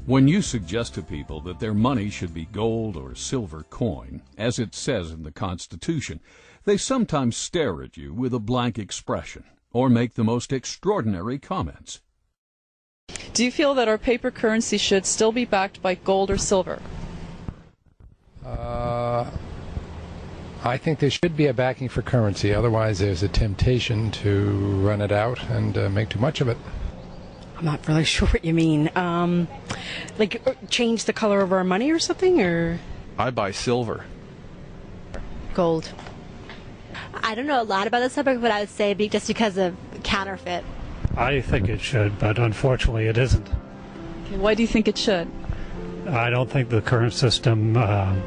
When you suggest to people that their money should be gold or silver coin, as it says in the Constitution, they sometimes stare at you with a blank expression or make the most extraordinary comments. Do you feel that our paper currency should still be backed by gold or silver? I think there should be a backing for currency. Otherwise, there's a temptation to run it out and make too much of it. I'm not really sure what you mean. Like change the color of our money or something, or? I buy silver. Gold. I don't know a lot about this subject, but I would say just because of counterfeit. I think it should, but unfortunately it isn't. Okay, why do you think it should? I don't think the current system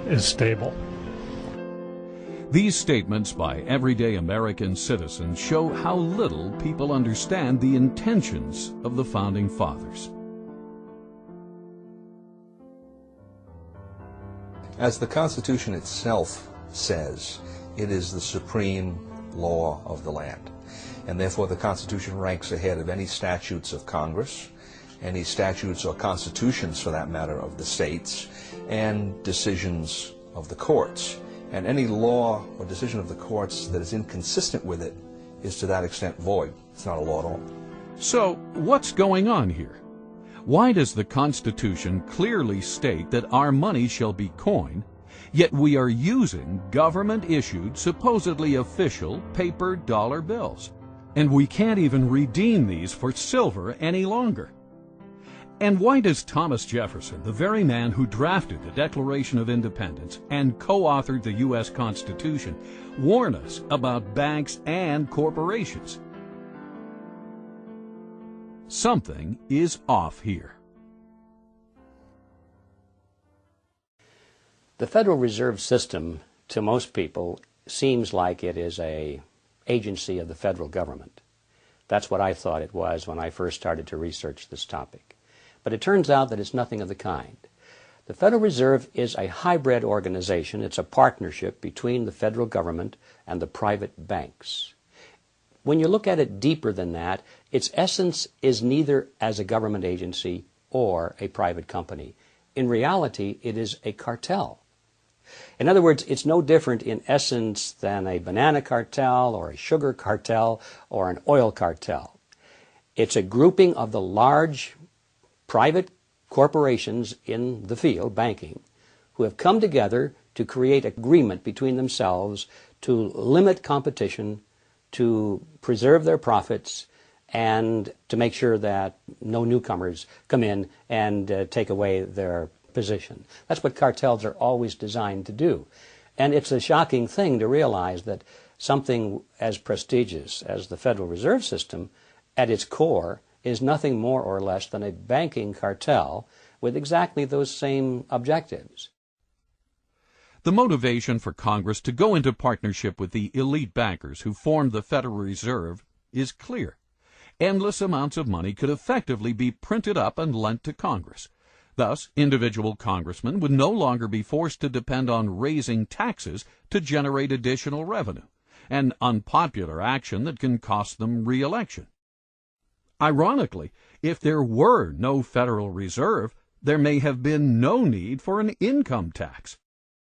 is stable. These statements by everyday American citizens show how little people understand the intentions of the Founding Fathers. As the Constitution itself says, it is the supreme law of the land. And therefore the Constitution ranks ahead of any statutes of Congress, any statutes or constitutions, for that matter, of the states, and decisions of the courts. And any law or decision of the courts that is inconsistent with it is to that extent void. It's not a law at all. So, what's going on here? Why does the Constitution clearly state that our money shall be coin, yet we are using government-issued, supposedly official, paper dollar bills? And we can't even redeem these for silver any longer. And why does Thomas Jefferson, the very man who drafted the Declaration of Independence and co-authored the U.S. Constitution, warn us about banks and corporations? Something is off here. The Federal Reserve System, to most people, seems like it is an agency of the federal government. That's what I thought it was when I first started to research this topic. But it turns out that it's nothing of the kind. The Federal Reserve is a hybrid organization. It's a partnership between the federal government and the private banks. When you look at it deeper than that, its essence is neither as a government agency or a private company. In reality, it is a cartel. In other words, it's no different in essence than a banana cartel or a sugar cartel or an oil cartel. It's a grouping of the large private corporations in the field, banking, who have come together to create agreement between themselves to limit competition, to preserve their profits, and to make sure that no newcomers come in and take away their position. That's what cartels are always designed to do. And it's a shocking thing to realize that something as prestigious as the Federal Reserve System, at its core, is nothing more or less than a banking cartel with exactly those same objectives. The motivation for Congress to go into partnership with the elite bankers who formed the Federal Reserve is clear. Endless amounts of money could effectively be printed up and lent to Congress. Thus, individual congressmen would no longer be forced to depend on raising taxes to generate additional revenue, an unpopular action that can cost them re-election. Ironically, if there were no Federal Reserve, there may have been no need for an income tax.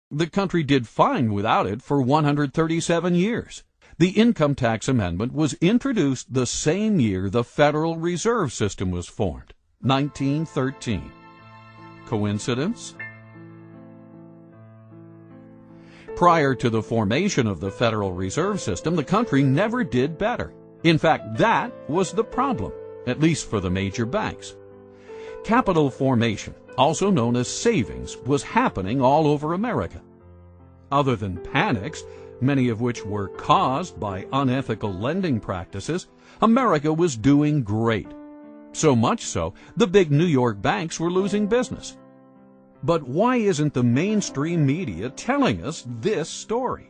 The country did fine without it for 137 years. The income tax amendment was introduced the same year the Federal Reserve System was formed, 1913. Coincidence? Prior to the formation of the Federal Reserve System, the country never did better. In fact, that was the problem, at least for the major banks. Capital formation, also known as savings, was happening all over America. Other than panics, many of which were caused by unethical lending practices, America was doing great. So much so, the big New York banks were losing business. But why isn't the mainstream media telling us this story?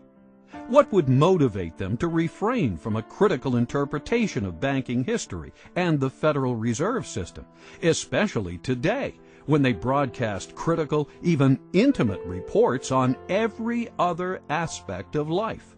What would motivate them to refrain from a critical interpretation of banking history and the Federal Reserve System, especially today, when they broadcast critical, even intimate reports on every other aspect of life?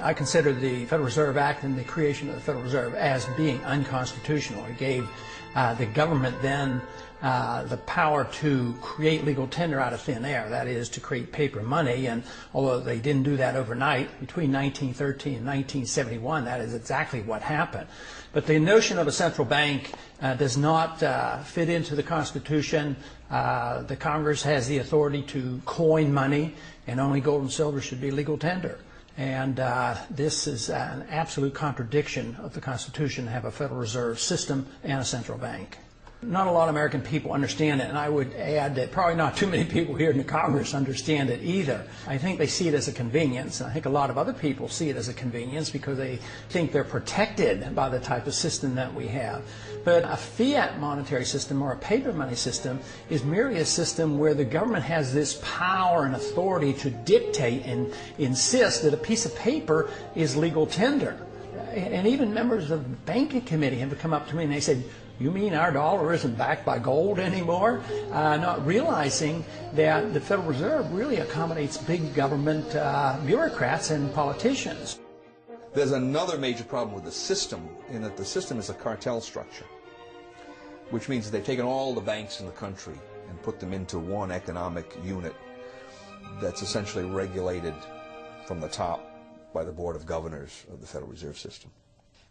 I consider the Federal Reserve Act and the creation of the Federal Reserve as being unconstitutional. It gave the government then the power to create legal tender out of thin air, that is, to create paper money. And although they didn't do that overnight, between 1913 and 1971, that is exactly what happened. But the notion of a central bank does not fit into the Constitution. The Congress has the authority to coin money, and only gold and silver should be legal tender. And this is an absolute contradiction of the Constitution to have a Federal Reserve System and a central bank. Not a lot of American people understand it, and I would add that probably not too many people here in the Congress understand it either. I think they see it as a convenience, and I think a lot of other people see it as a convenience because they think they're protected by the type of system that we have. But a fiat monetary system or a paper money system is merely a system where the government has this power and authority to dictate and insist that a piece of paper is legal tender. And even members of the banking committee have come up to me and they said, "You mean our dollar isn't backed by gold anymore?" Not realizing that the Federal Reserve really accommodates big government bureaucrats and politicians. There's another major problem with the system, in that the system is a cartel structure, which means that they've taken all the banks in the country and put them into one economic unit that's essentially regulated from the top by the Board of Governors of the Federal Reserve System.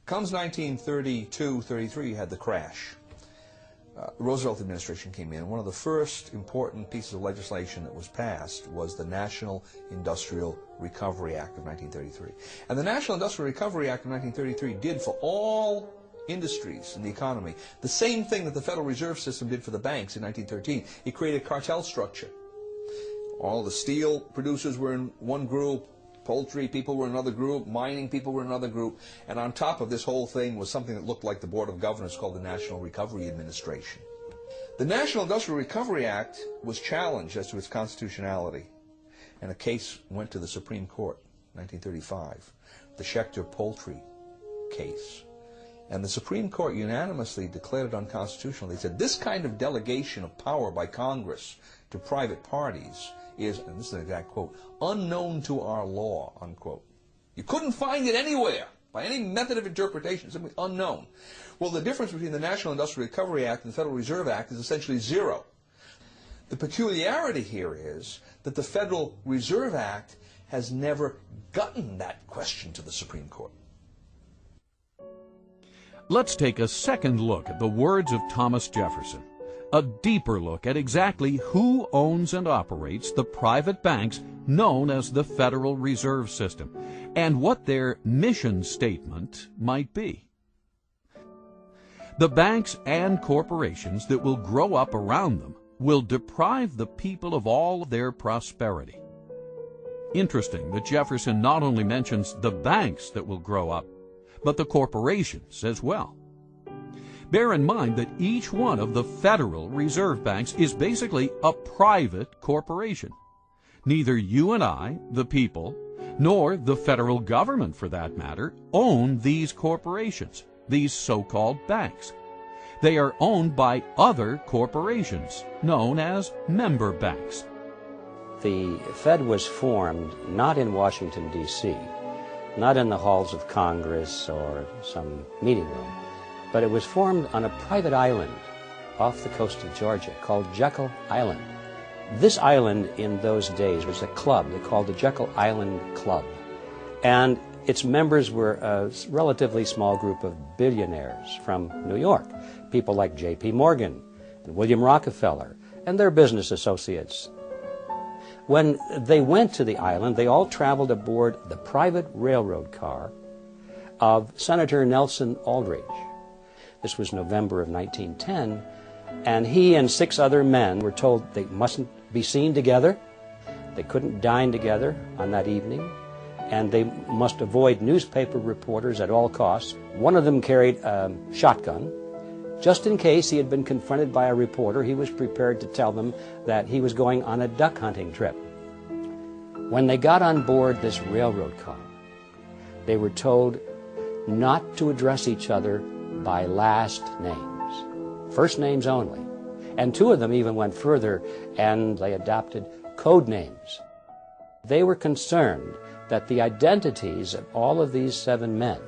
Comes 1932-33, had the crash. The Roosevelt administration came in. One of the first important pieces of legislation that was passed was the National Industrial Recovery Act of 1933. And the National Industrial Recovery Act of 1933 did for all industries in the economy the same thing that the Federal Reserve System did for the banks in 1913. It created a cartel structure. All the steel producers were in one group, poultry people were in another group, mining people were in another group, and on top of this whole thing was something that looked like the Board of Governors called the National Recovery Administration. The National Industrial Recovery Act was challenged as to its constitutionality, and a case went to the Supreme Court in 1935, the Schechter poultry case. And the Supreme Court unanimously declared it unconstitutional. They said this kind of delegation of power by Congress to private parties is, and this is an exact quote, unknown to our law, unquote. You couldn't find it anywhere by any method of interpretation, simply unknown. Well, the difference between the National Industrial Recovery Act and the Federal Reserve Act is essentially zero. The peculiarity here is that the Federal Reserve Act has never gotten that question to the Supreme Court. Let's take a second look at the words of Thomas Jefferson. A deeper look at exactly who owns and operates the private banks known as the Federal Reserve System, and what their mission statement might be. The banks and corporations that will grow up around them will deprive the people of all their prosperity. Interesting that Jefferson not only mentions the banks that will grow up, but the corporations as well. Bear in mind that each one of the Federal Reserve Banks is basically a private corporation. Neither you and I, the people, nor the federal government, for that matter, own these corporations, these so-called banks. They are owned by other corporations, known as member banks. The Fed was formed not in Washington, D.C., not in the halls of Congress or some meeting room, but it was formed on a private island off the coast of Georgia called Jekyll Island. This island in those days was a club. They called the Jekyll Island Club. And its members were a relatively small group of billionaires from New York, people like J.P. Morgan and William Rockefeller and their business associates. When they went to the island, they all traveled aboard the private railroad car of Senator Nelson Aldrich. This was November of 1910, and he and 6 other men were told they mustn't be seen together, they couldn't dine together on that evening, and they must avoid newspaper reporters at all costs. One of them carried a shotgun. Just in case he had been confronted by a reporter, he was prepared to tell them that he was going on a duck hunting trip. When they got on board this railroad car, they were told not to address each other by last names, first names only. And 2 of them even went further and they adopted code names. They were concerned that the identities of all of these 7 men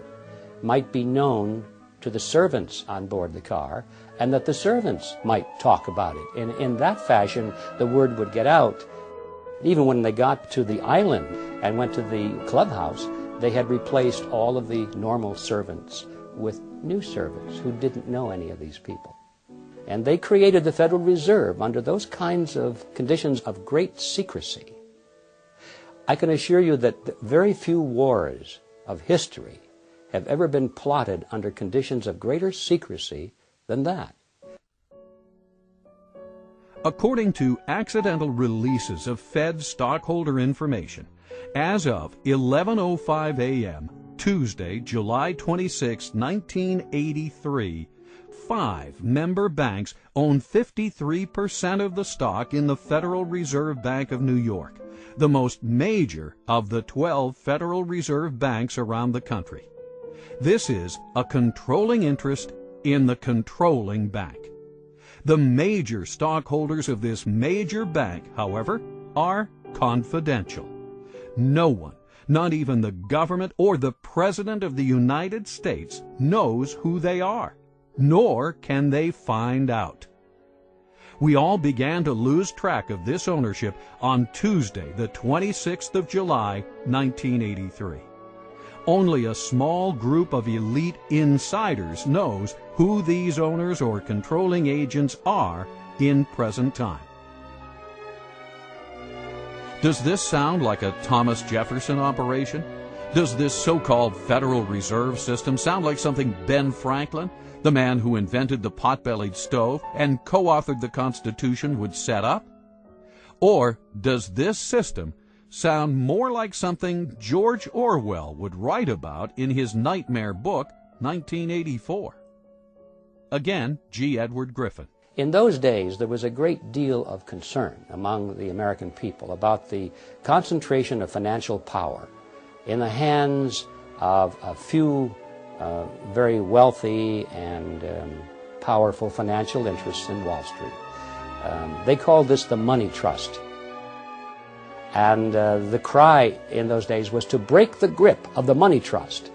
might be known to the servants on board the car, and that the servants might talk about it. And in that fashion, the word would get out. Even when they got to the island and went to the clubhouse, they had replaced all of the normal servants with new servants who didn't know any of these people. And they created the Federal Reserve under those kinds of conditions of great secrecy. I can assure you that very few wars of history have ever been plotted under conditions of greater secrecy than that. According to accidental releases of Fed stockholder information, as of 11:05 a.m., Tuesday, July 26, 1983, 5 member banks own 53% of the stock in the Federal Reserve Bank of New York, the most major of the 12 Federal Reserve banks around the country. This is a controlling interest in the controlling bank. The major stockholders of this major bank, however, are confidential. No one, not even the government or the President of the United States, knows who they are, nor can they find out. We all began to lose track of this ownership on Tuesday, the 26th of July, 1983. Only a small group of elite insiders knows who these owners or controlling agents are in present time. Does this sound like a Thomas Jefferson operation? Does this so-called Federal Reserve System sound like something Ben Franklin, the man who invented the pot-bellied stove and co-authored the Constitution, would set up? Or does this system sound more like something George Orwell would write about in his nightmare book, 1984? Again, G. Edward Griffin. In those days, there was a great deal of concern among the American people about the concentration of financial power in the hands of a few very wealthy and powerful financial interests in Wall Street. They called this the money trust. And the cry in those days was to break the grip of the money trust.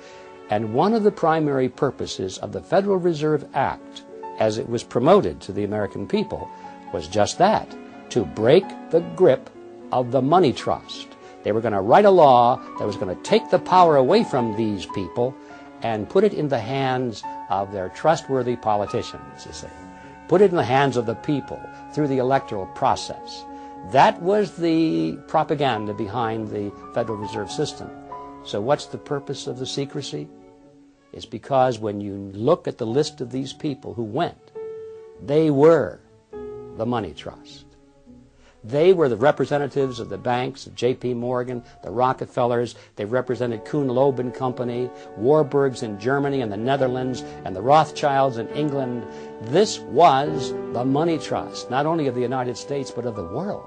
And one of the primary purposes of the Federal Reserve Act, as it was promoted to the American people, was just that, to break the grip of the money trust. They were going to write a law that was going to take the power away from these people and put it in the hands of their trustworthy politicians, you see. Put it in the hands of the people through the electoral process. That was the propaganda behind the Federal Reserve System. So what's the purpose of the secrecy? It's because when you look at the list of these people who went, they were the money trust. They were the representatives of the banks, of J.P. Morgan, the Rockefellers. They represented Kuhn Loeb and Company, Warburgs in Germany and the Netherlands, and the Rothschilds in England. This was the money trust, not only of the United States, but of the world.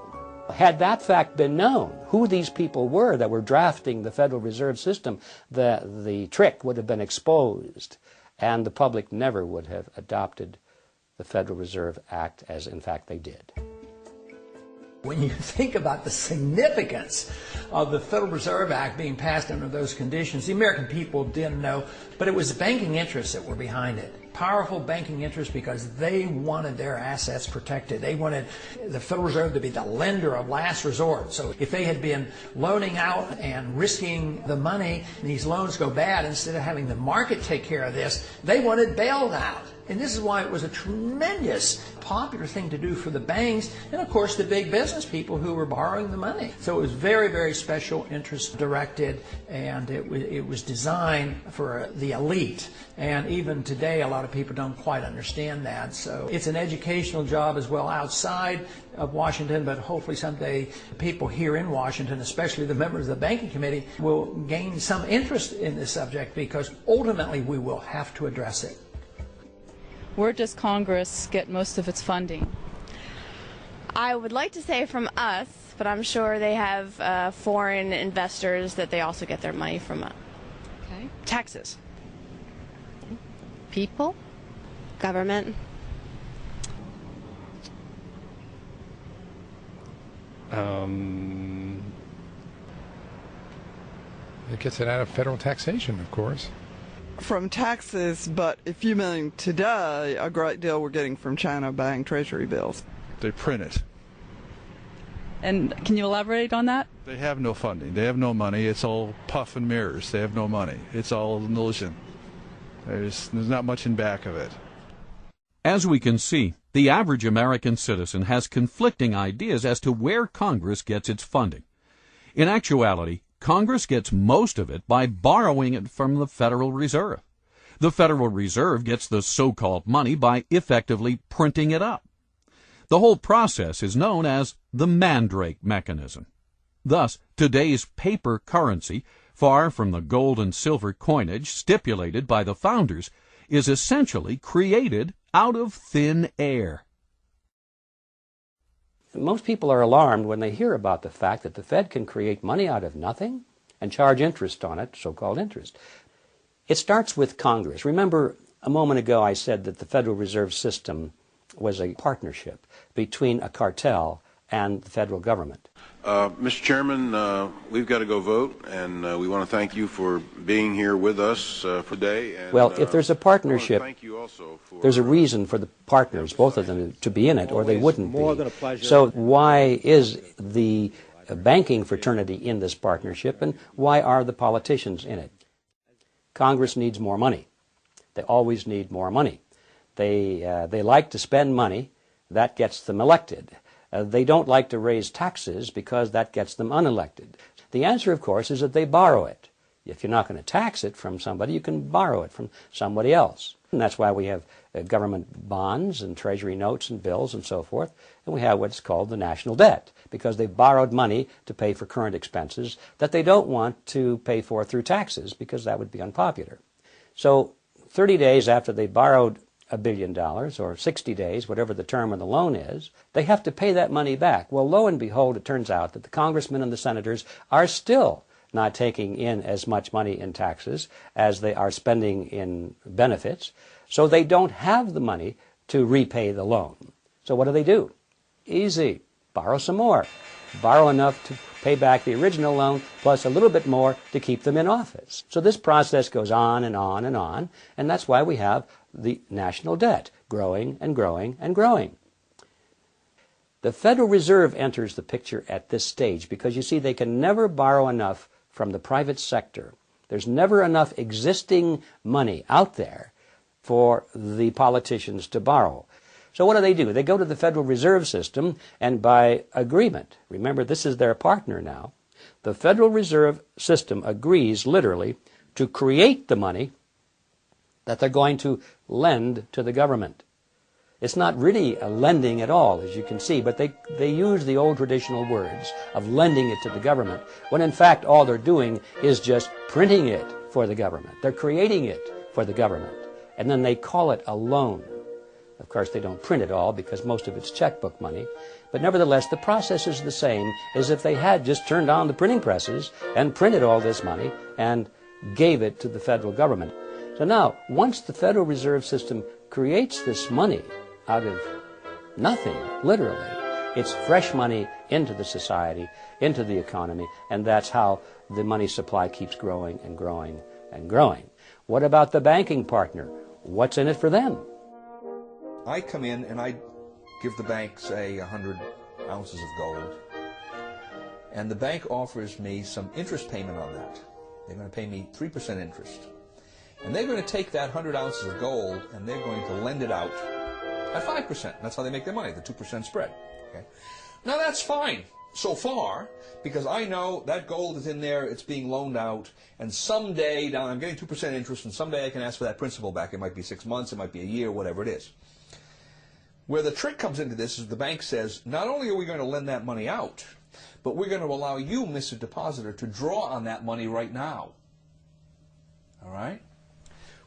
Had that fact been known, who these people were that were drafting the Federal Reserve System, the trick would have been exposed, and the public never would have adopted the Federal Reserve Act as, in fact, they did. When you think about the significance of the Federal Reserve Act being passed under those conditions, the American people didn't know, but it was the banking interests that were behind it. Powerful banking interests, because they wanted their assets protected. They wanted the Federal Reserve to be the lender of last resort. So if they had been loaning out and risking the money, and these loans go bad, instead of having the market take care of this, they wanted bailed out. And this is why it was a tremendous popular thing to do for the banks and, of course, the big business people who were borrowing the money. So it was very, very special interest directed, and it was designed for the elite. And even today, a lot of people don't quite understand that. So it's an educational job as well outside of Washington, but hopefully someday people here in Washington, especially the members of the Banking Committee, will gain some interest in this subject, because ultimately we will have to address it. Where does Congress get most of its funding? I would like to say from us, but I'm sure they have foreign investors that they also get their money from. Okay. Taxes. People? Government. It gets it out of federal taxation, of course. from taxes, but if you mean today, a great deal we're getting from China buying treasury bills. They print it. And can you elaborate on that? They have no funding. They have no money. It's all puff and mirrors. They have no money. It's all an illusion. There's not much in back of it. As we can see, the average American citizen has conflicting ideas as to where Congress gets its funding. In actuality, Congress gets most of it by borrowing it from the Federal Reserve. The Federal Reserve gets the so-called money by effectively printing it up. The whole process is known as the Mandrake mechanism. Thus, today's paper currency, far from the gold and silver coinage stipulated by the founders, is essentially created out of thin air. Most people are alarmed when they hear about the fact that the Fed can create money out of nothing and charge interest on it, so-called interest. It starts with Congress. Remember, a moment ago I said that the Federal Reserve System was a partnership between a cartel and the federal government. Mr. Chairman, we've got to go vote, and we want to thank you for being here with us for today. And, well, if there's a partnership, there's a reason for the partners, both of them, to be in it, or they wouldn't be. So why is the banking fraternity in this partnership, and why are the politicians in it? Congress needs more money. They always need more money. They like to spend money. That gets them elected. They don't like to raise taxes because that gets them unelected. The answer, of course, is that they borrow it. If you're not going to tax it from somebody, you can borrow it from somebody else. And that's why we have government bonds and treasury notes and bills and so forth. And we have what's called the national debt, because they've borrowed money to pay for current expenses that they don't want to pay for through taxes, because that would be unpopular. So 30 days after they borrowed $1 billion, or 60 days, whatever the term of the loan is, they have to pay that money back. Well, lo and behold, it turns out that the congressmen and the senators are still not taking in as much money in taxes as they are spending in benefits, so they don't have the money to repay the loan. So what do? Easy. Borrow some more. Borrow enough to pay back the original loan, plus a little bit more to keep them in office. So this process goes on and on and on, and that's why we have the national debt growing and growing and growing. The Federal Reserve enters the picture at this stage because, you see, they can never borrow enough from the private sector. There's never enough existing money out there for the politicians to borrow. So what do? They go to the Federal Reserve System, and by agreement, remember this is their partner now, the Federal Reserve System agrees literally to create the money that they're going to lend to the government. It's not really a lending at all, as you can see, but they use the old traditional words of lending it to the government, when in fact all they're doing is just printing it for the government. They're creating it for the government, and then they call it a loan. Of course, they don't print it all because most of it's checkbook money, but nevertheless the process is the same as if they had just turned on the printing presses and printed all this money and gave it to the federal government. So now, once the Federal Reserve System creates this money out of nothing, literally, it's fresh money into the society, into the economy, and that's how the money supply keeps growing and growing and growing. What about the banking partner? What's in it for them? I come in and I give the bank, say, 100 ounces of gold, and the bank offers me some interest payment on that. They're going to pay me 3% interest. And they're going to take that 100 ounces of gold and they're going to lend it out at 5%. That's how they make their money, the 2% spread. Okay? Now that's fine so far, because I know that gold is in there, it's being loaned out, and someday, now I'm getting 2% interest, and someday I can ask for that principal back. It might be 6 months, it might be a year, whatever it is. Where the trick comes into this is the bank says, not only are we going to lend that money out, but we're going to allow you, Mr. Depositor, to draw on that money right now. All right?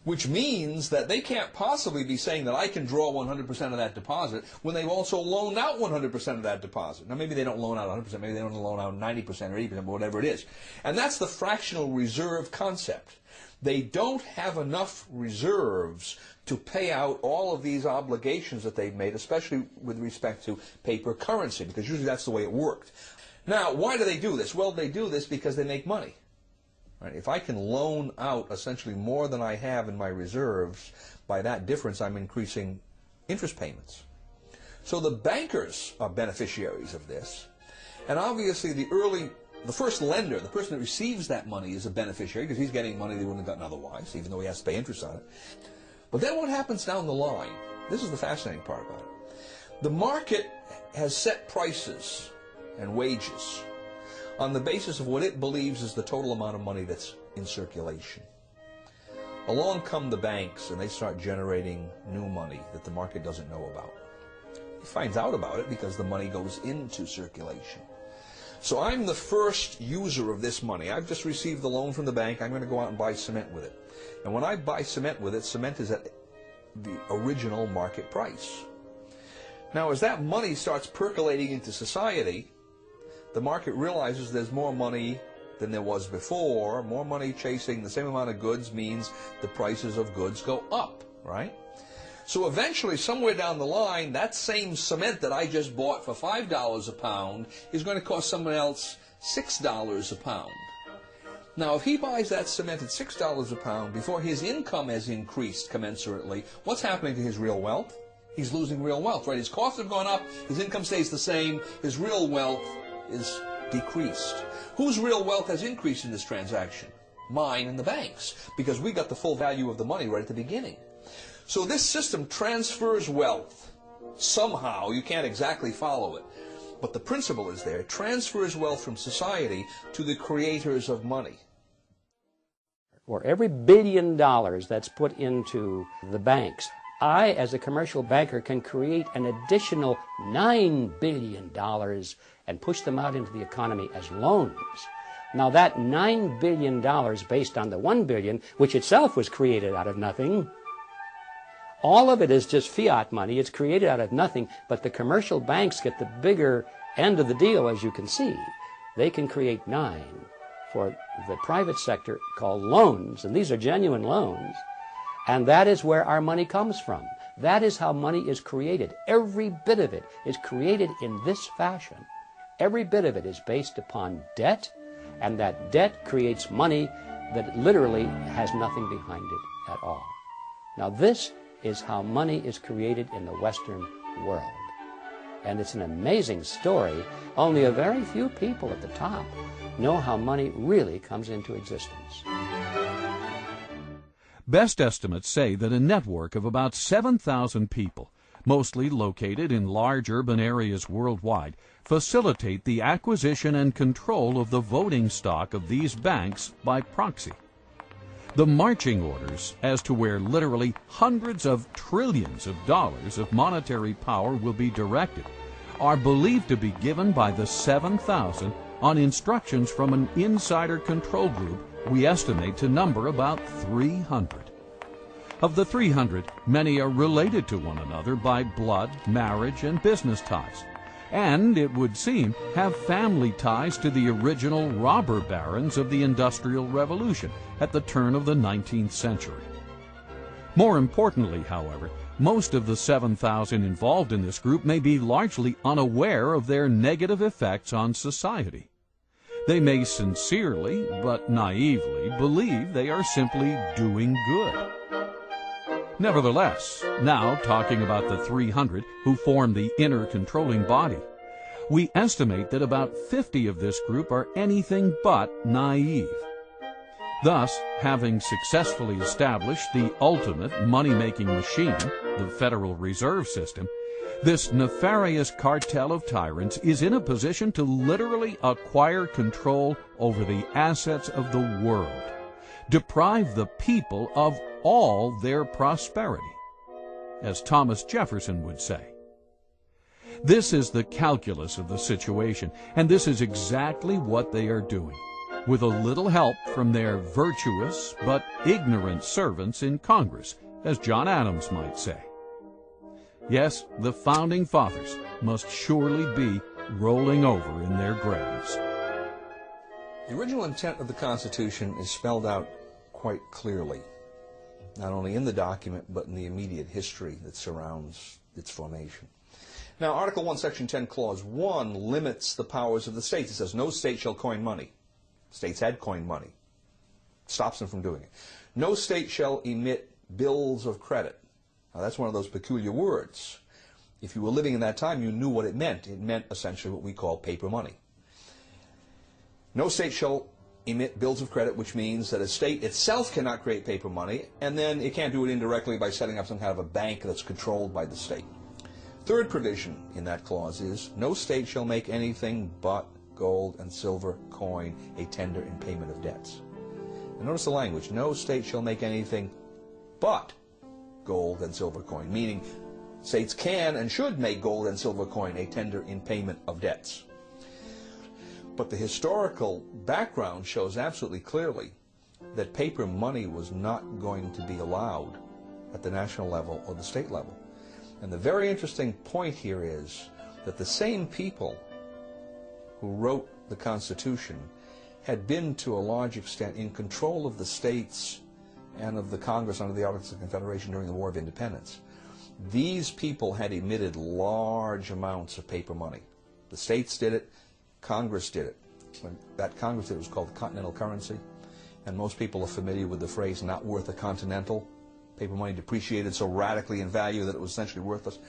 Which means that they can't possibly be saying that I can draw 100% of that deposit when they've also loaned out 100% of that deposit. Now, maybe they don't loan out 100%, maybe they only loan out 90% or 80%, but whatever it is. And that's the fractional reserve concept. They don't have enough reserves to pay out all of these obligations that they've made, especially with respect to paper currency, because usually that's the way it worked. Now, why do they do this? Well, they do this because they make money. Right? If I can loan out essentially more than I have in my reserves, by that difference I'm increasing interest payments. So the bankers are beneficiaries of this, and obviously the first lender, the person that receives that money, is a beneficiary because he's getting money they wouldn't have gotten otherwise, even though he has to pay interest on it. But then what happens down the line? This is the fascinating part about it. The market has set prices and wages on the basis of what it believes is the total amount of money that's in circulation. Along come the banks and they start generating new money that the market doesn't know about. It finds out about it because the money goes into circulation. So I'm the first user of this money. I've just received the loan from the bank. I'm going to go out and buy cement with it. And when I buy cement with it, cement is at the original market price. Now, as that money starts percolating into society, the market realizes there's more money than there was before. More money chasing the same amount of goods means the prices of goods go up, right? So eventually, somewhere down the line, that same cement that I just bought for $5 a pound is going to cost someone else $6 a pound. Now, if he buys that cement at $6 a pound before his income has increased commensurately, what's happening to his real wealth? He's losing real wealth, right? His costs have gone up, his income stays the same, his real wealth is decreased. Whose real wealth has increased in this transaction? Mine and the bank's, because we got the full value of the money right at the beginning. So this system transfers wealth. Somehow, you can't exactly follow it, but the principle is there. It transfers wealth from society to the creators of money. For every $1 billion that's put into the banks, I, as a commercial banker, can create an additional $9 billion and push them out into the economy as loans. Now that $9 billion based on the $1 billion, which itself was created out of nothing, all of it is just fiat money. It's created out of nothing, but the commercial banks get the bigger end of the deal, as you can see. They can create 9 for the private sector called loans, and these are genuine loans, and that is where our money comes from. That is how money is created. Every bit of it is created in this fashion. Every bit of it is based upon debt, and that debt creates money that literally has nothing behind it at all. Now this is how money is created in the Western world. And it's an amazing story. Only a very few people at the top know how money really comes into existence. Best estimates say that a network of about 7,000 people, mostly located in large urban areas worldwide, facilitate the acquisition and control of the voting stock of these banks by proxy. The marching orders as to where literally hundreds of trillions of dollars of monetary power will be directed are believed to be given by the 7,000 on instructions from an insider control group we estimate to number about 300. Of the 300, many are related to one another by blood, marriage, and business ties, and, it would seem, have family ties to the original robber barons of the Industrial Revolution at the turn of the 19th century. More importantly, however, most of the 7,000 involved in this group may be largely unaware of their negative effects on society. They may sincerely, but naively, believe they are simply doing good. Nevertheless, now talking about the 300 who form the inner controlling body, we estimate that about 50 of this group are anything but naive. Thus, having successfully established the ultimate money-making machine, the Federal Reserve System, this nefarious cartel of tyrants is in a position to literally acquire control over the assets of the world, deprive the people of all their prosperity, as Thomas Jefferson would say. This is the calculus of the situation, and this is exactly what they are doing, with a little help from their virtuous but ignorant servants in Congress, as John Adams might say. Yes, the Founding Fathers must surely be rolling over in their graves. The original intent of the Constitution is spelled out quite clearly, not only in the document, but in the immediate history that surrounds its formation. Now, Article 1, Section 10, Clause 1 limits the powers of the states. It says, no state shall coin money. States had coined money. stops them from doing it. No state shall emit bills of credit. Now that's one of those peculiar words. If you were living in that time, you knew what it meant. It meant essentially what we call paper money. No state shall emit bills of credit, which means that a state itself cannot create paper money, and then it can't do it indirectly by setting up some kind of a bank that's controlled by the state. Third provision in that clause is, no state shall make anything but gold and silver coin a tender in payment of debts. And notice the language, no state shall make anything but gold and silver coin, meaning states can and should make gold and silver coin a tender in payment of debts. But the historical background shows absolutely clearly that paper money was not going to be allowed at the national level or the state level. And the very interesting point here is that the same people who wrote the Constitution had been to a large extent in control of the states and of the Congress under the Articles of Confederation during the War of Independence. These people had emitted large amounts of paper money. The states did it, Congress did it. When that Congress did it, was called the continental currency, and most people are familiar with the phrase not worth a continental. Paper money depreciated so radically in value that it was essentially worthless.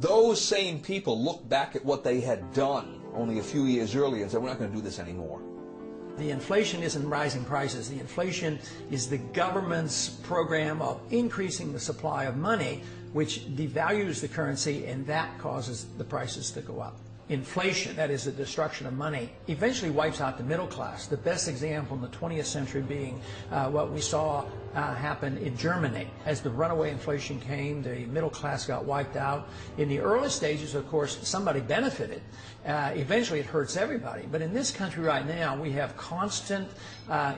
Those same people looked back at what they had done only a few years earlier and said, we're not going to do this anymore. The inflation isn't rising prices. The inflation is the government's program of increasing the supply of money, which devalues the currency, and that causes the prices to go up. Inflation, that is the destruction of money, eventually wipes out the middle class. The best example in the 20th century being what we saw happen in Germany. As the runaway inflation came, the middle class got wiped out. In the early stages, of course, somebody benefited. Eventually it hurts everybody. But in this country right now, we have constant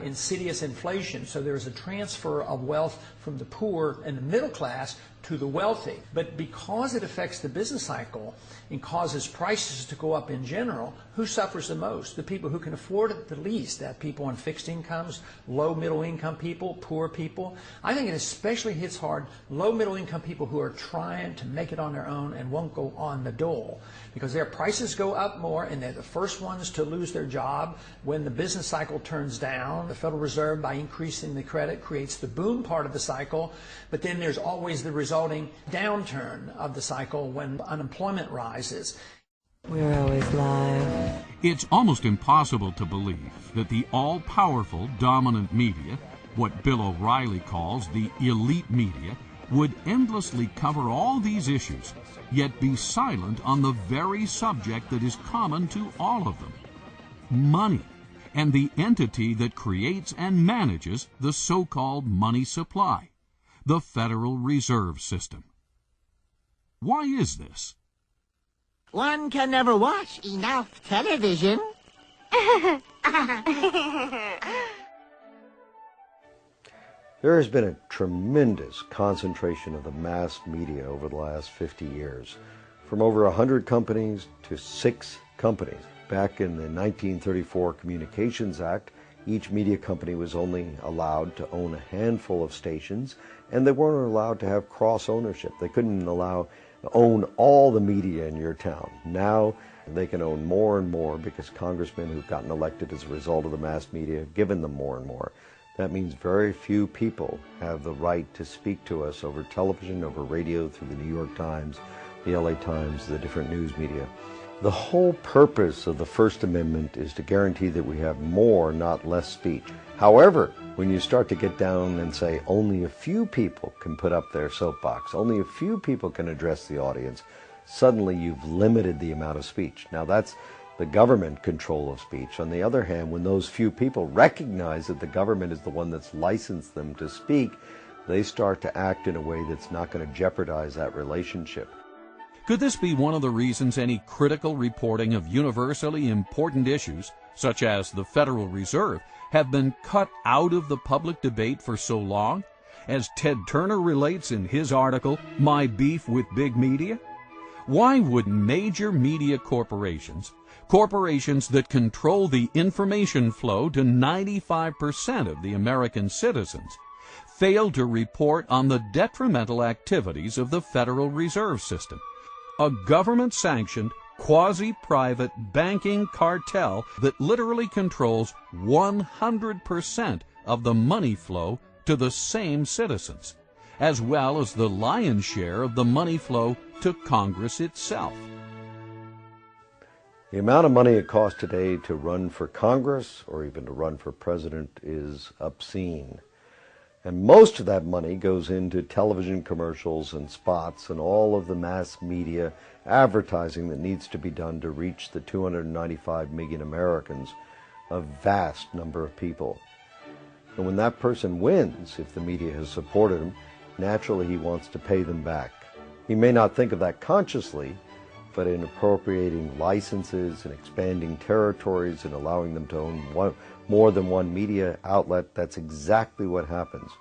insidious inflation. So there's a transfer of wealth from the poor and the middle class to the wealthy. But because it affects the business cycle and causes prices to go up in general, who suffers the most? The people who can afford it the least. That people on fixed incomes, low middle income people, poor people. I think it especially hits hard low middle income people who are trying to make it on their own and won't go on the dole, because their prices go up more and they're the first ones to lose their job when the business cycle turns down. The Federal Reserve, by increasing the credit, creates the boom part of the cycle, but then there's always the resulting downturn of the cycle when unemployment rises. We're always live. It's almost impossible to believe that the all-powerful dominant media, what Bill O'Reilly calls the elite media, would endlessly cover all these issues, yet be silent on the very subject that is common to all of them: money, and the entity that creates and manages the so-called money supply, the Federal Reserve System. Why is this? One can never watch enough television. There has been a tremendous concentration of the mass media over the last 50 years, from over 100 companies to 6 companies. Back in the 1934 Communications Act, each media company was only allowed to own a handful of stations, and they weren't allowed to have cross-ownership. They couldn't own all the media in your town. Now they can own more and more because congressmen who've gotten elected as a result of the mass media have given them more and more. That means very few people have the right to speak to us over television, over radio, through the New York Times, the LA Times, the different news media. The whole purpose of the First Amendment is to guarantee that we have more, not less speech. However, when you start to get down and say only a few people can put up their soapbox, only a few people can address the audience, suddenly you've limited the amount of speech. Now that's the government control of speech. On the other hand, when those few people recognize that the government is the one that's licensed them to speak, they start to act in a way that's not going to jeopardize that relationship. Could this be one of the reasons any critical reporting of universally important issues, such as the Federal Reserve, have been cut out of the public debate for so long? As Ted Turner relates in his article, My Beef with Big Media? Why would major media corporations that control the information flow to 95% of the American citizens, fail to report on the detrimental activities of the Federal Reserve System, a government-sanctioned, quasi-private banking cartel that literally controls 100% of the money flow to the same citizens, as well as the lion's share of the money flow to Congress itself. The amount of money it costs today to run for Congress or even to run for president is obscene. And most of that money goes into television commercials and spots and all of the mass media advertising that needs to be done to reach the 295 million Americans, a vast number of people. And when that person wins, if the media has supported him, naturally he wants to pay them back. He may not think of that consciously, but in appropriating licenses and expanding territories and allowing them to own more than one media outlet, that's exactly what happens.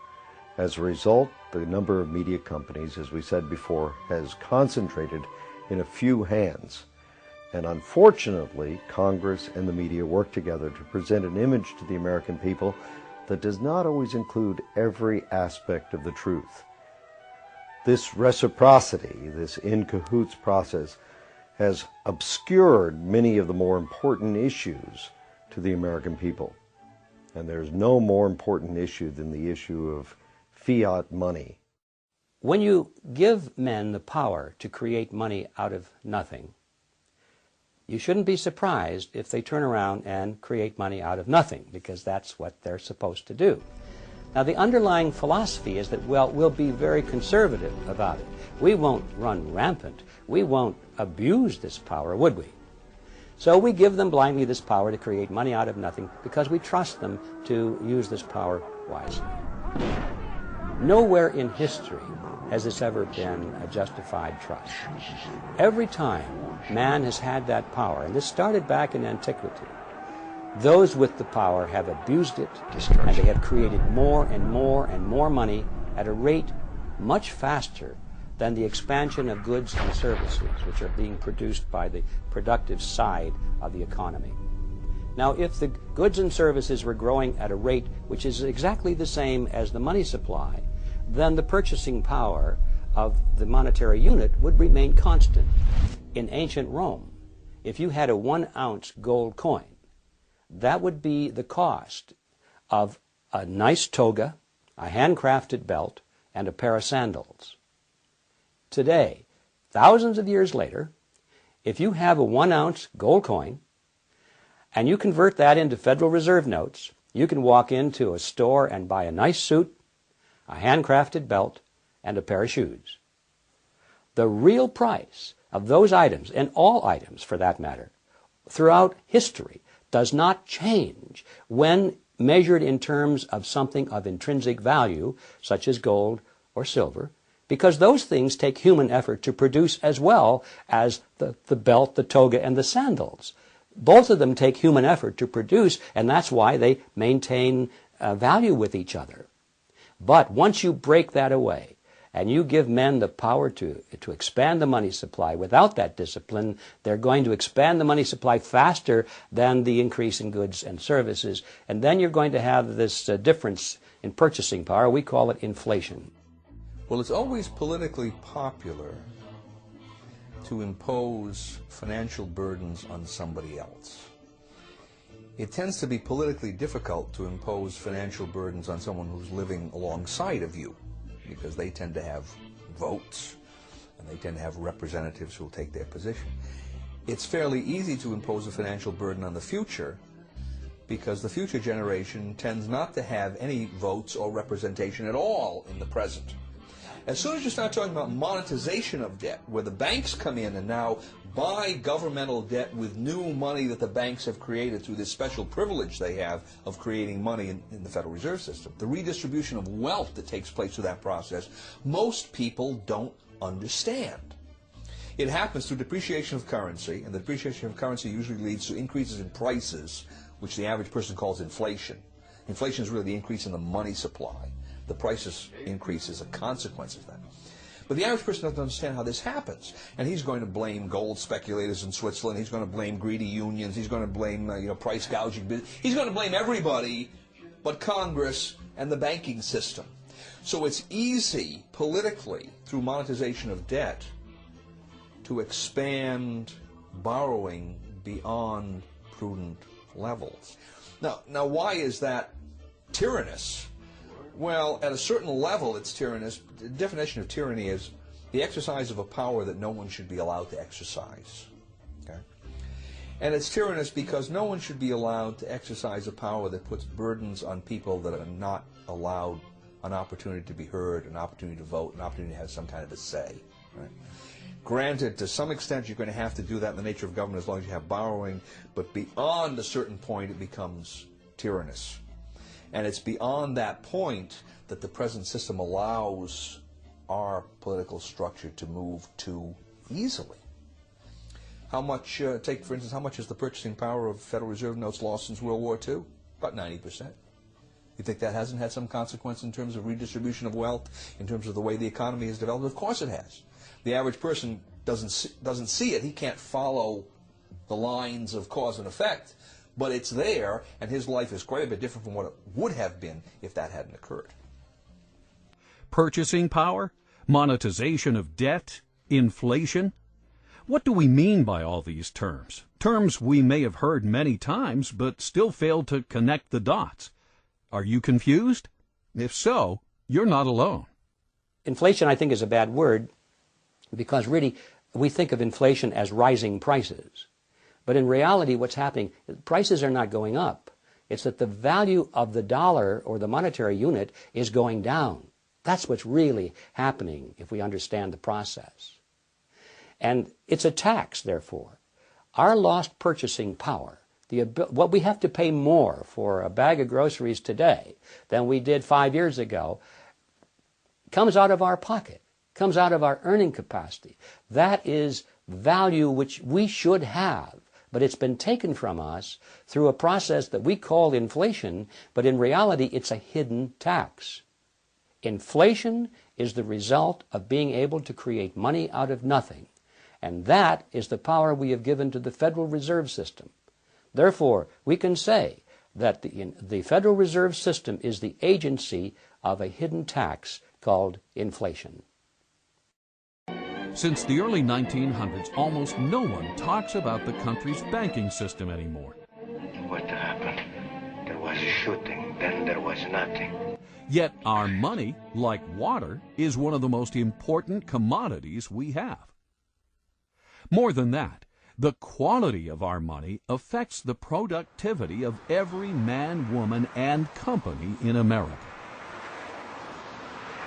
As a result, the number of media companies, as we said before, has concentrated in a few hands. And unfortunately, Congress and the media work together to present an image to the American people that does not always include every aspect of the truth. This reciprocity, this in cahoots process, has obscured many of the more important issues to the American people. And there's no more important issue than the issue of fiat money. When you give men the power to create money out of nothing, you shouldn't be surprised if they turn around and create money out of nothing, because that's what they're supposed to do. Now, the underlying philosophy is that, well, we'll be very conservative about it. We won't run rampant. We won't abuse this power, would we? So we give them blindly this power to create money out of nothing because we trust them to use this power wisely. Nowhere in history has this ever been a justified trust. Every time man has had that power, and this started back in antiquity, those with the power have abused it, and they have created more and more and more money at a rate much faster than the expansion of goods and services which are being produced by the productive side of the economy. Now, if the goods and services were growing at a rate which is exactly the same as the money supply, then the purchasing power of the monetary unit would remain constant. In ancient Rome, if you had a 1-ounce gold coin, that would be the cost of a nice toga, a handcrafted belt, and a pair of sandals. Today, thousands of years later, if you have a 1-ounce gold coin and you convert that into Federal Reserve notes, you can walk into a store and buy a nice suit, a handcrafted belt, and a pair of shoes. The real price of those items, and all items for that matter, throughout history, does not change when measured in terms of something of intrinsic value, such as gold or silver, because those things take human effort to produce as well as the belt, the toga, and the sandals. Both of them take human effort to produce, and that's why they maintain value with each other. But once you break that away, and you give men the power to expand the money supply without that discipline, they're going to expand the money supply faster than the increase in goods and services. And then you're going to have this difference in purchasing power. We call it inflation. Well, it's always politically popular to impose financial burdens on somebody else. It tends to be politically difficult to impose financial burdens on someone who's living alongside of you, because they tend to have votes and they tend to have representatives who will take their position. It's fairly easy to impose a financial burden on the future because the future generation tends not to have any votes or representation at all in the present. As soon as you start talking about monetization of debt, where the banks come in and now buy governmental debt with new money that the banks have created through this special privilege they have of creating money in the Federal Reserve System, the redistribution of wealth that takes place through that process, most people don't understand. It happens through depreciation of currency, and the depreciation of currency usually leads to increases in prices, which the average person calls inflation. Inflation is really the increase in the money supply. The prices increase as a consequence of that. But the average person doesn't understand how this happens. And he's going to blame gold speculators in Switzerland. He's going to blame greedy unions. He's going to blame price gouging. He's going to blame everybody but Congress and the banking system. So it's easy politically, through monetization of debt, to expand borrowing beyond prudent levels. Now why is that tyrannous. Well, at a certain level, it's tyrannous. The definition of tyranny is the exercise of a power that no one should be allowed to exercise. Okay? And it's tyrannous because no one should be allowed to exercise a power that puts burdens on people that are not allowed an opportunity to be heard, an opportunity to vote, an opportunity to have some kind of a say. Right? Granted, to some extent, you're going to have to do that in the nature of government as long as you have borrowing, but beyond a certain point, it becomes tyrannous. And it's beyond that point that the present system allows our political structure to move too easily. How much, take for instance, how much is the purchasing power of Federal Reserve notes lost since World War II? About 90%. You think that hasn't had some consequence in terms of redistribution of wealth, in terms of the way the economy has developed? Of course it has. The average person doesn't see it. He can't follow the lines of cause and effect, but it's there, and his life is quite a bit different from what it would have been if that hadn't occurred. Purchasing power, monetization of debt, inflation. What do we mean by all these terms? Terms we may have heard many times, but still fail to connect the dots. Are you confused? If so, you're not alone. Inflation, I think, is a bad word because really we think of inflation as rising prices. But in reality, what's happening, prices are not going up. It's that the value of the dollar or the monetary unit is going down. That's what's really happening if we understand the process. And it's a tax, therefore. Our lost purchasing power, what we have to pay more for a bag of groceries today than we did 5 years ago, comes out of our pocket, comes out of our earning capacity. That is value which we should have, but it's been taken from us through a process that we call inflation, but in reality it's a hidden tax. Inflation is the result of being able to create money out of nothing, and that is the power we have given to the Federal Reserve System. Therefore, we can say that the Federal Reserve System is the agency of a hidden tax called inflation. Since the early 1900s, almost no one talks about the country's banking system anymore. What happened? There was a shooting, then there was nothing. Yet our money, like water, is one of the most important commodities we have. More than that, the quality of our money affects the productivity of every man, woman, and company in America.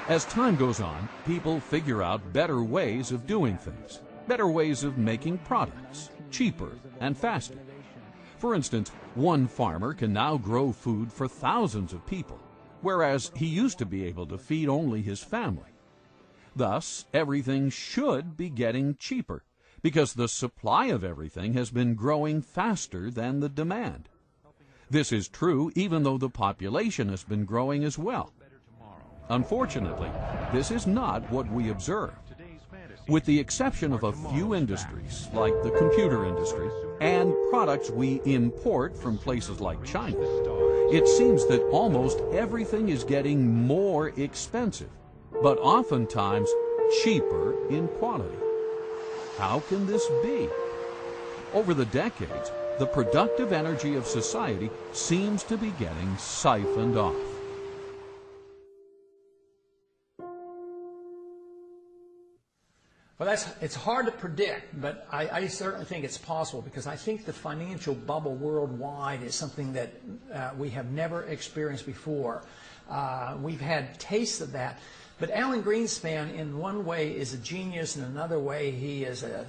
As time goes on, people figure out better ways of doing things, better ways of making products, cheaper and faster. For instance, one farmer can now grow food for thousands of people, whereas he used to be able to feed only his family. Thus, everything should be getting cheaper, because the supply of everything has been growing faster than the demand. This is true even though the population has been growing as well. Unfortunately, this is not what we observed. With the exception of a few industries, like the computer industry, and products we import from places like China, it seems that almost everything is getting more expensive, but oftentimes cheaper in quality. How can this be? Over the decades, the productive energy of society seems to be getting siphoned off. Well, it's hard to predict, but I certainly think it's possible, because I think the financial bubble worldwide is something that we have never experienced before. We've had tastes of that. But Alan Greenspan, in one way, is a genius, and in another way, he is an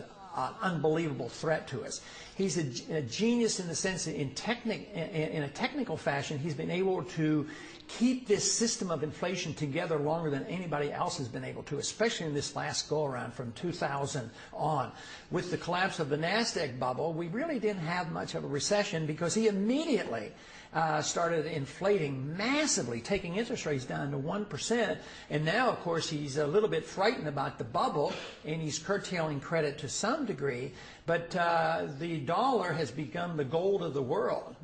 unbelievable threat to us. He's a genius in the sense that in a technical fashion, he's been able to keep this system of inflation together longer than anybody else has been able to, especially in this last go-around from 2000 on. With the collapse of the NASDAQ bubble, we really didn't have much of a recession because he immediately started inflating massively, taking interest rates down to 1%. And now, of course, he's a little bit frightened about the bubble, and he's curtailing credit to some degree. But the dollar has become the gold of the world.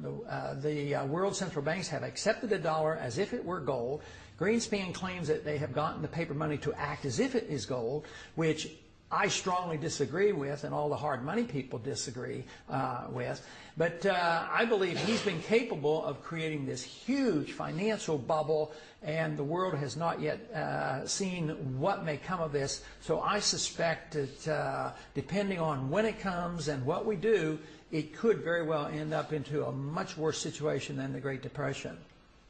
The world central banks have accepted the dollar as if it were gold. Greenspan claims that they have gotten the paper money to act as if it is gold, which I strongly disagree with, and all the hard money people disagree with. But I believe he's been capable of creating this huge financial bubble, and the world has not yet seen what may come of this. So I suspect that depending on when it comes and what we do, it could very well end up into a much worse situation than the Great Depression.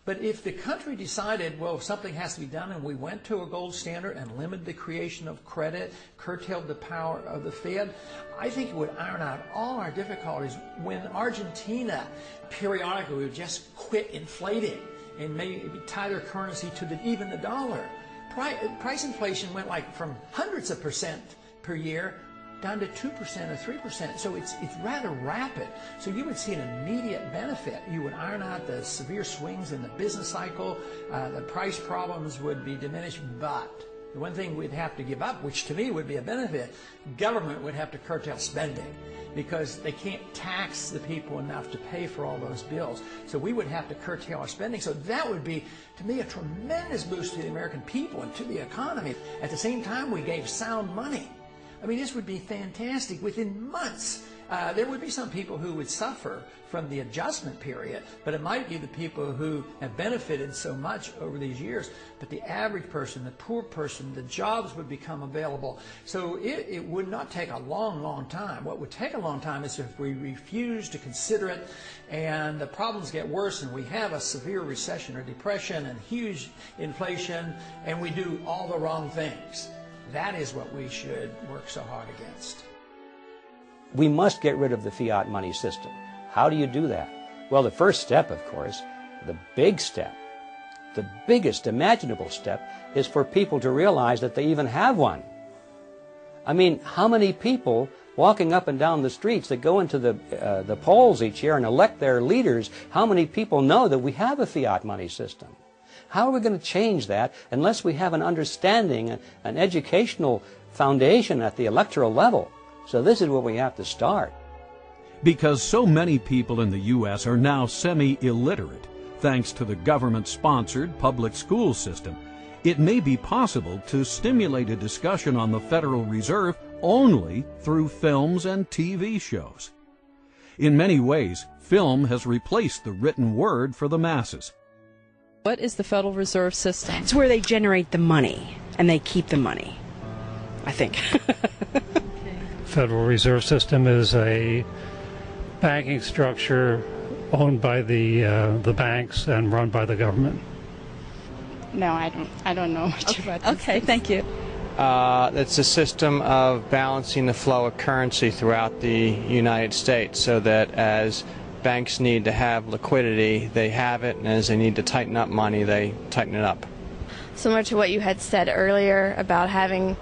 But if the country decided, well, something has to be done, and we went to a gold standard and limited the creation of credit, curtailed the power of the Fed, I think it would iron out all our difficulties. When Argentina periodically would just quit inflating and maybe tie their currency to even the dollar, price inflation went like from hundreds of percent per year down to 2% or 3%. So it's rather rapid. So you would see an immediate benefit. You would iron out the severe swings in the business cycle. The price problems would be diminished. But the one thing we'd have to give up, which to me would be a benefit, government would have to curtail spending because they can't tax the people enough to pay for all those bills. So we would have to curtail our spending. So that would be, to me, a tremendous boost to the American people and to the economy. At the same time, we gave sound money. I mean, this would be fantastic. Within months, there would be some people who would suffer from the adjustment period, but it might be the people who have benefited so much over these years. But the average person, the poor person, the jobs would become available. So it would not take a long, long time. What would take a long time is if we refuse to consider it and the problems get worse and we have a severe recession or depression and huge inflation and we do all the wrong things. That is what we should work so hard against. We must get rid of the fiat money system. How do you do that? Well, the first step, of course, the big step, the biggest imaginable step, is for people to realize that they even have one. I mean, how many people walking up and down the streets that go into the polls each year and elect their leaders, how many people know that we have a fiat money system? How are we going to change that unless we have an understanding, an educational foundation at the electoral level? So this is where we have to start. Because so many people in the U.S. are now semi-illiterate, thanks to the government-sponsored public school system, it may be possible to stimulate a discussion on the Federal Reserve only through films and TV shows. In many ways, film has replaced the written word for the masses. What is the Federal Reserve System? It's where they generate the money and they keep the money, I think. Federal Reserve System is a banking structure owned by the banks and run by the government. No, I don't know much about this. Okay, thank you. It's a system of balancing the flow of currency throughout the United States so that as banks need to have liquidity, they have it, and as they need to tighten up money, they tighten it up. Similar to what you had said earlier about having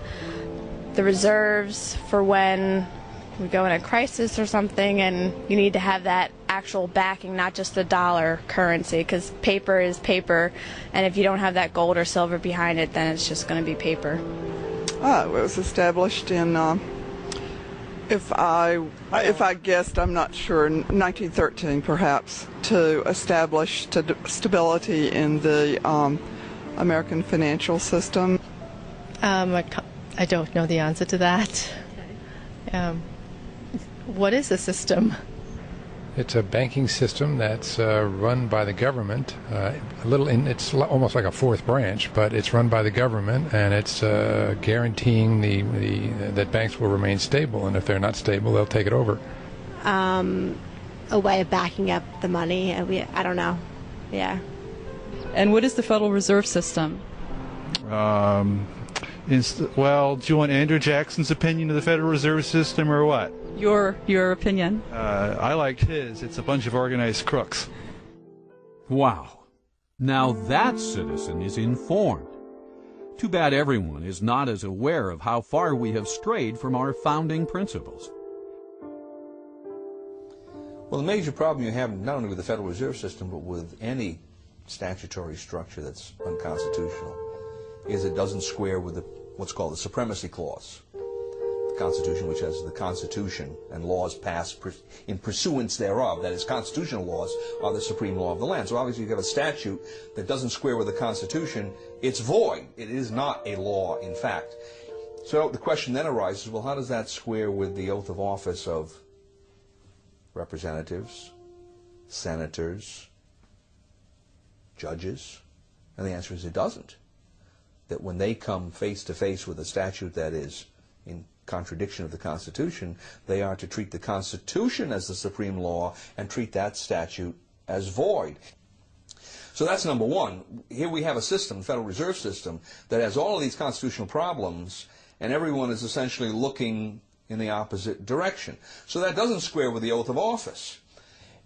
the reserves for when we go in a crisis or something, and you need to have that actual backing, not just the dollar currency, because paper is paper, and if you don't have that gold or silver behind it, then it's just going to be paper. It was established in, if I guessed, I'm not sure, 1913 perhaps, to establish stability in the American financial system. I don't know the answer to that. What is the system? It's a banking system that's run by the government. It's almost like a fourth branch, but it's run by the government, and it's guaranteeing that banks will remain stable. And if they're not stable, they'll take it over. A way of backing up the money. I don't know. Yeah. And what is the Federal Reserve System? Well, do you want Andrew Jackson's opinion of the Federal Reserve System or what? Your opinion. I liked his. It's a bunch of organized crooks. Wow. Now that citizen is informed. Too bad everyone is not as aware of how far we have strayed from our founding principles. Well, the major problem you have not only with the Federal Reserve System, but with any statutory structure that's unconstitutional, is it doesn't square with what's called the Supremacy Clause. The Constitution, which has the Constitution and laws passed in pursuance thereof, that is, constitutional laws are the supreme law of the land. So obviously you have a statute that doesn't square with the Constitution, it's void. It is not a law, in fact. So the question then arises, well, how does that square with the oath of office of representatives, senators, judges? And the answer is it doesn't. That when they come face to face with a statute that is in contradiction of the Constitution, they are to treat the Constitution as the supreme law and treat that statute as void. So that's number one. Here we have a system, the Federal Reserve System, that has all of these constitutional problems, and everyone is essentially looking in the opposite direction. So that doesn't square with the oath of office.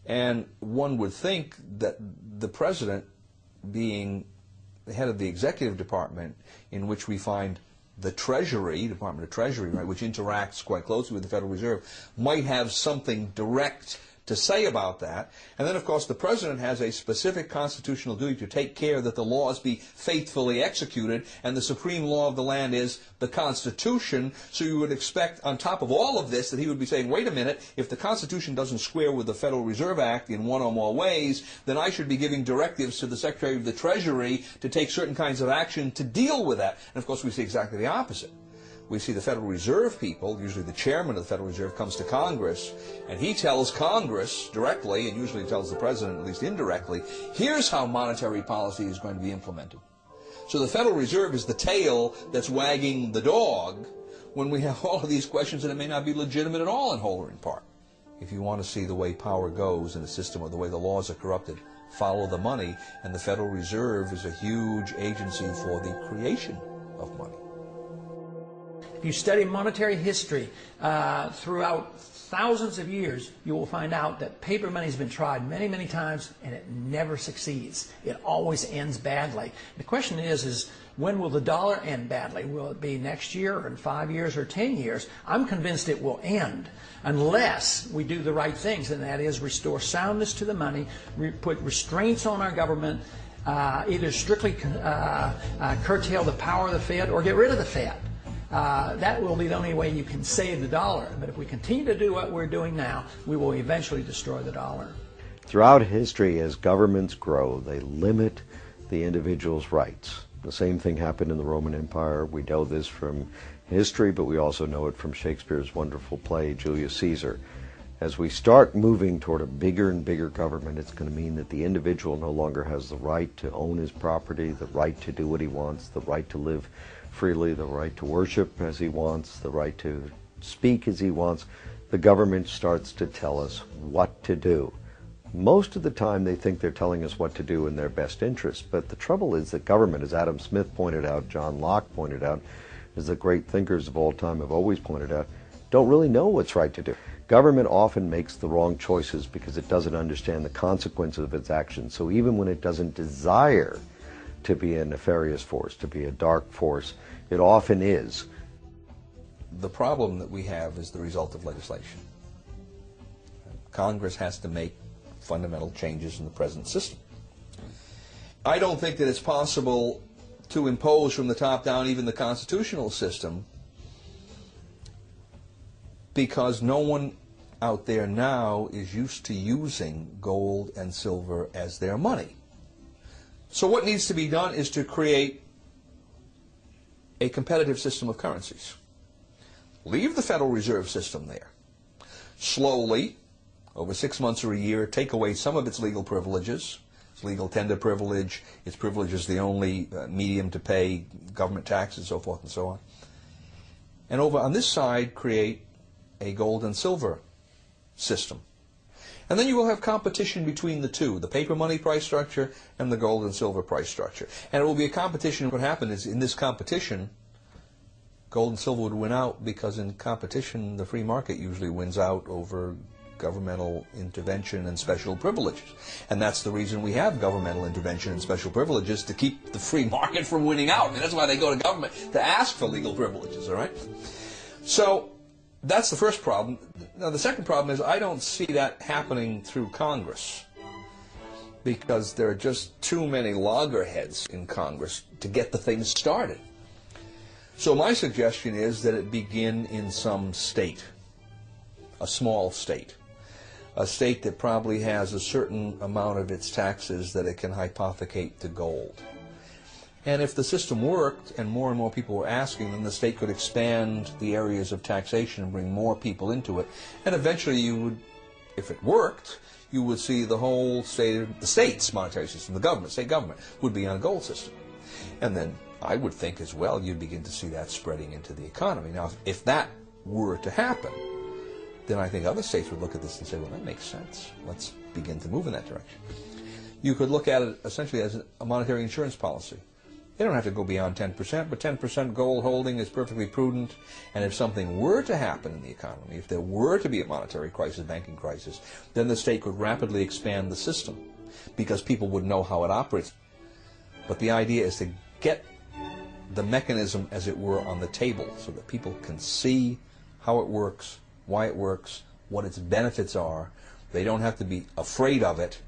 And one would think that the president, being the head of the executive department, in which we find the Treasury, Department of Treasury, right, which interacts quite closely with the Federal Reserve, might have something direct to say about that. And then, of course, the president has a specific constitutional duty to take care that the laws be faithfully executed, and the supreme law of the land is the Constitution. So you would expect, on top of all of this, that he would be saying, wait a minute, if the Constitution doesn't square with the Federal Reserve Act in one or more ways, then I should be giving directives to the Secretary of the Treasury to take certain kinds of action to deal with that. And, of course, we see exactly the opposite. We see the Federal Reserve people, usually the chairman of the Federal Reserve comes to Congress, and he tells Congress directly, and usually tells the president at least indirectly, here's how monetary policy is going to be implemented. So the Federal Reserve is the tail that's wagging the dog when we have all of these questions that it may not be legitimate at all in whole or in part. If you want to see the way power goes in a system or the way the laws are corrupted, follow the money, and the Federal Reserve is a huge agency for the creation of money. If you study monetary history throughout thousands of years, you will find out that paper money has been tried many, many times, and it never succeeds. It always ends badly. The question is when will the dollar end badly? Will it be next year, or in 5 years, or 10 years? I'm convinced it will end unless we do the right things, and that is restore soundness to the money, put restraints on our government, either strictly curtail the power of the Fed or get rid of the Fed. That will be the only way you can save the dollar. But if we continue to do what we're doing now, we will eventually destroy the dollar. Throughout history, as governments grow, they limit the individual's rights. The same thing happened in the Roman Empire. We know this from history, but we also know it from Shakespeare's wonderful play, Julius Caesar. As we start moving toward a bigger and bigger government, it's going to mean that the individual no longer has the right to own his property, the right to do what he wants, the right to live freely, the right to worship as he wants, the right to speak as he wants. The government starts to tell us what to do. Most of the time they think they're telling us what to do in their best interest, but the trouble is that government, as Adam Smith pointed out, John Locke pointed out, as the great thinkers of all time have always pointed out, don't really know what's right to do. Government often makes the wrong choices because it doesn't understand the consequences of its actions. So even when it doesn't desire to be a nefarious force, to be a dark force, it often is. The problem that we have is the result of legislation. Congress has to make fundamental changes in the present system. I don't think that it's possible to impose from the top down even the constitutional system, because no one out there now is used to using gold and silver as their money. So what needs to be done is to create a competitive system of currencies. Leave the Federal Reserve System there. Slowly, over 6 months or a year, take away some of its legal privileges, its legal tender privilege, its privilege as the only medium to pay government taxes, so forth and so on. And over on this side, create a gold and silver system. And then you will have competition between the two, the paper money price structure and the gold and silver price structure. And it will be a competition. What happened is, in this competition, gold and silver would win out, because in competition, the free market usually wins out over governmental intervention and special privileges. And that's the reason we have governmental intervention and special privileges, to keep the free market from winning out. And that's why they go to government, to ask for legal privileges, all right? So that's the first problem. Now, the second problem is I don't see that happening through Congress, because there are just too many loggerheads in Congress to get the thing started. So my suggestion is that it begin in some state, a small state, a state that probably has a certain amount of its taxes that it can hypothecate to gold. And if the system worked and more people were asking, then the state could expand the areas of taxation and bring more people into it. And eventually you would, if it worked, you would see the whole the state's monetary system, the government, state government, would be on a gold system. And then I would think as well you'd begin to see that spreading into the economy. Now, if that were to happen, then I think other states would look at this and say, well, that makes sense. Let's begin to move in that direction. You could look at it essentially as a monetary insurance policy. They don't have to go beyond 10%, but 10% gold holding is perfectly prudent. And if something were to happen in the economy, if there were to be a monetary crisis, banking crisis, then the state could rapidly expand the system because people would know how it operates. But the idea is to get the mechanism, as it were, on the table so that people can see how it works, why it works, what its benefits are. They don't have to be afraid of it.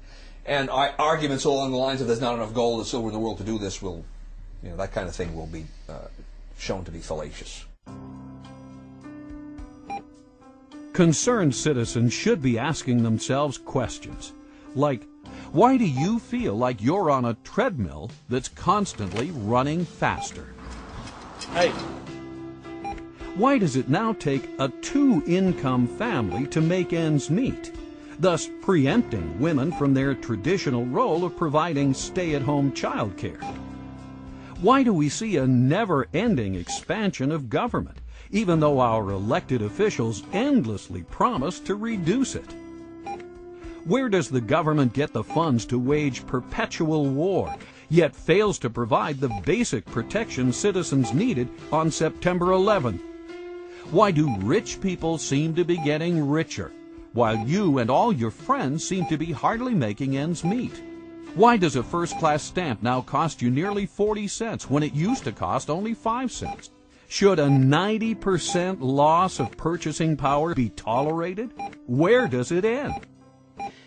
And arguments along the lines of there's not enough gold or silver in the world to do this will, that kind of thing will be shown to be fallacious. Concerned citizens should be asking themselves questions like, why do you feel like you're on a treadmill that's constantly running faster? Hey. Why does it now take a 2-income family to make ends meet, thus preempting women from their traditional role of providing stay-at-home childcare? Why do we see a never-ending expansion of government, even though our elected officials endlessly promise to reduce it? Where does the government get the funds to wage perpetual war, yet fails to provide the basic protection citizens needed on September 11th? Why do rich people seem to be getting richer, while you and all your friends seem to be hardly making ends meet? Why does a first-class stamp now cost you nearly 40 cents when it used to cost only 5 cents? Should a 90% loss of purchasing power be tolerated? Where does it end?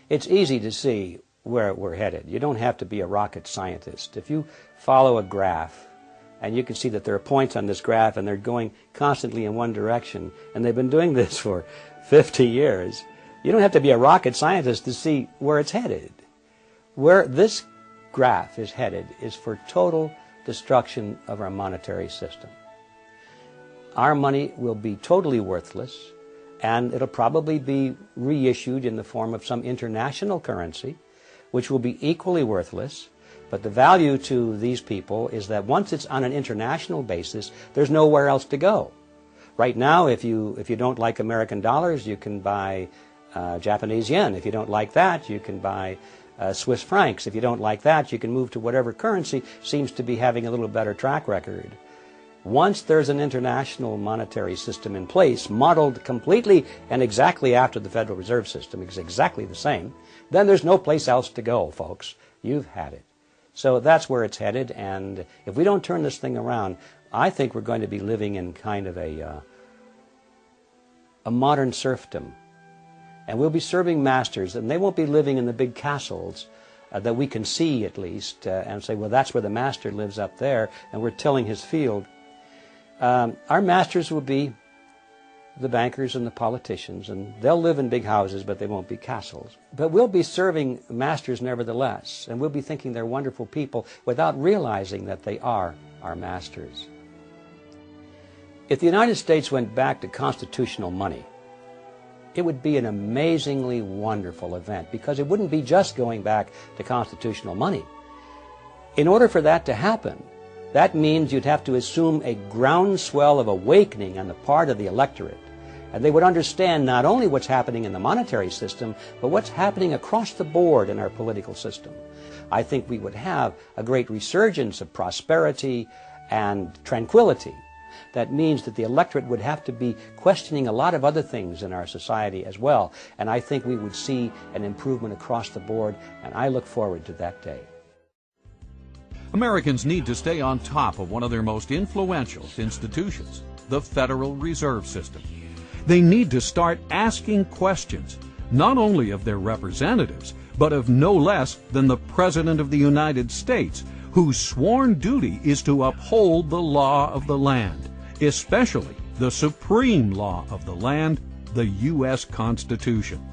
It's easy to see where we're headed. You don't have to be a rocket scientist. If you follow a graph, and you can see that there are points on this graph and they're going constantly in one direction, and they've been doing this for 50 years, you don't have to be a rocket scientist to see where it's headed. Where this graph is headed is for total destruction of our monetary system. Our money will be totally worthless, and it'll probably be reissued in the form of some international currency, which will be equally worthless. But the value to these people is that once it's on an international basis, there's nowhere else to go. Right now, if you don't like American dollars, you can buy Japanese yen. If you don't like that, you can buy Swiss francs. If you don't like that, you can move to whatever currency seems to be having a little better track record. Once there's an international monetary system in place, modeled completely and exactly after the Federal Reserve System, it's exactly the same, then there's no place else to go, folks. You've had it. So that's where it's headed, and if we don't turn this thing around, I think we're going to be living in kind of a modern serfdom. And we'll be serving masters, and they won't be living in the big castles that we can see at least, and say, well, that's where the master lives up there, and we're tilling his field. Our masters will be the bankers and the politicians, and they'll live in big houses, but they won't be castles. But we'll be serving masters nevertheless, and we'll be thinking they're wonderful people without realizing that they are our masters. If the United States went back to constitutional money, it would be an amazingly wonderful event, because it wouldn't be just going back to constitutional money. In order for that to happen, that means you'd have to assume a groundswell of awakening on the part of the electorate. And they would understand not only what's happening in the monetary system, but what's happening across the board in our political system. I think we would have a great resurgence of prosperity and tranquility. That means that the electorate would have to be questioning a lot of other things in our society as well. And I think we would see an improvement across the board, and I look forward to that day. Americans need to stay on top of one of their most influential institutions, the Federal Reserve System. They need to start asking questions, not only of their representatives, but of no less than the President of the United States, whose sworn duty is to uphold the law of the land, especially the supreme law of the land, the U.S. Constitution.